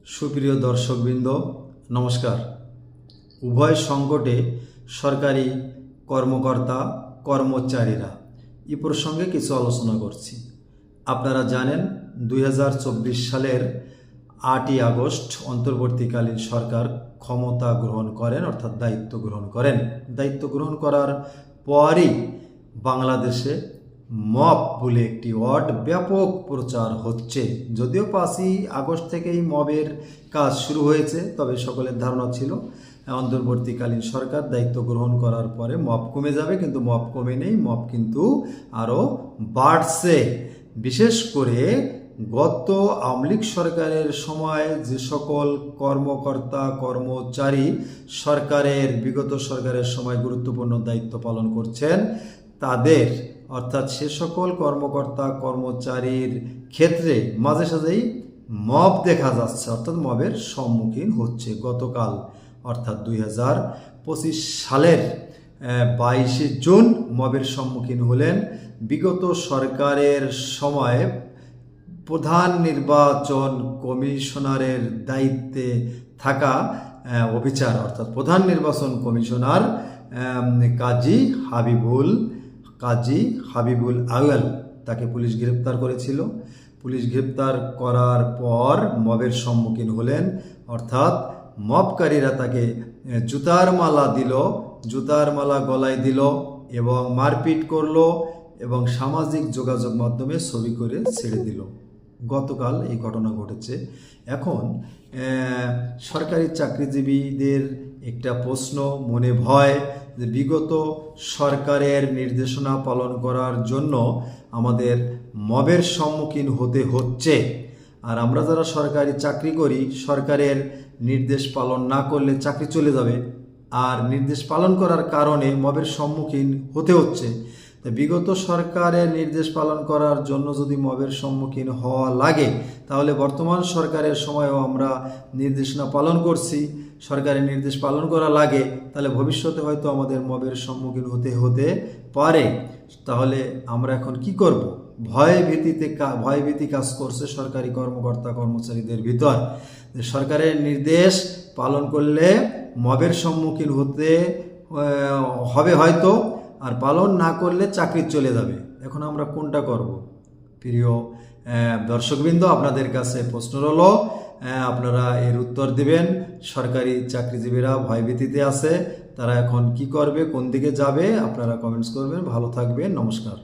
সুপ্রিয় দর্শকবৃন্দ নমস্কার। উভয় সংকটে সরকারি কর্মকর্তা কর্মচারীরা এই প্রসঙ্গে কিছু আলোচনা করছি। আপনারা জানেন 2024 সালের 8ই আগস্ট অন্তর্বর্তীকালীন সরকার ক্ষমতা গ্রহণ করেন, অর্থাৎ দায়িত্ব গ্রহণ করেন। দায়িত্ব গ্রহণ করার পরই বাংলাদেশে মব বলে একটি ওয়ার্ড ব্যাপক প্রচার হচ্ছে। যদিও 5ই আগস্ট থেকেই মবের কাজ শুরু হয়েছে, তবে সকলের ধারণা ছিল অন্তর্বর্তীকালীন সরকার দায়িত্ব গ্রহণ করার পরে মব কমে যাবে, কিন্তু মব কমে নেই, মব কিন্তু আরও বাড়ছে। বিশেষ করে গত আওয়ামী লীগ সরকারের সময় যে সকল কর্মকর্তা কর্মচারী বিগত সরকারের সময় গুরুত্বপূর্ণ দায়িত্ব পালন করছেন, তাদের অর্থাৎ সে সকল কর্মকর্তা কর্মচারীর ক্ষেত্রে মাঝে সাঝেই মব দেখা যাচ্ছে, অর্থাৎ মবের সম্মুখীন হচ্ছে। গতকাল অর্থাৎ 2025 সালের 22শে জুন মবের সম্মুখীন হলেন বিগত সরকারের সময় প্রধান নির্বাচন কমিশনারের দায়িত্বে থাকা অফিসার, অর্থাৎ প্রধান নির্বাচন কমিশনার কাজী হাবিবুল আউয়াল। তাকে পুলিশ গ্রেপ্তার করেছিল। পুলিশ গ্রেপ্তার করার পর মবের সম্মুখীন হলেন, অর্থাৎ মবকারীরা তাকে জুতার মালা গলায় দিল এবং মারপিট করলো এবং সামাজিক যোগাযোগ মাধ্যমে ছবি করে ছেড়ে দিল। গতকাল এই ঘটনা ঘটেছে। এখন সরকারি চাকরিজীবীদের একটা প্রশ্ন মনে ভয় যে বিগত সরকারের নির্দেশনা পালন করার জন্য আমাদের মবের সম্মুখীন হতে হচ্ছে। আর আমরা যারা সরকারি চাকরি করি, সরকারের নির্দেশ পালন না করলে চাকরি চলে যাবে, আর নির্দেশ পালন করার কারণে মবের সম্মুখীন হতে হচ্ছে। বিগত সরকারের নির্দেশ পালন করার জন্য যদি মবের সম্মুখীন হওয়া লাগে, তাহলে বর্তমান সরকারের সময়ও আমরা নির্দেশনা পালন করছি, সরকারের নির্দেশ পালন করা লাগে, তাহলে ভবিষ্যতে হয়তো আমাদের মবের সম্মুখীন হতে পারে। তাহলে আমরা এখন কি করব? ভয়ভীতি কাজ করছে সরকারি কর্মকর্তা কর্মচারীদের ভিতর। সরকারের নির্দেশ পালন করলে মবের সম্মুখীন হতে হবে হয়তো, আর পালন না করলে চাকরি চলে যাবে। এখন আমরা কোনটা করব? প্রিয় দর্শকবৃন্দ, আপনাদের কাছে প্রশ্ন রইল, আপনারা এর উত্তর দিবেন। সরকারি চাকরিজীবীরা ভয়ভীতিতে আছে, তারা এখন কি করবে, কোন দিকে যাবে? আপনারা কমেন্টস করবেন। ভালো থাকবেন, নমস্কার।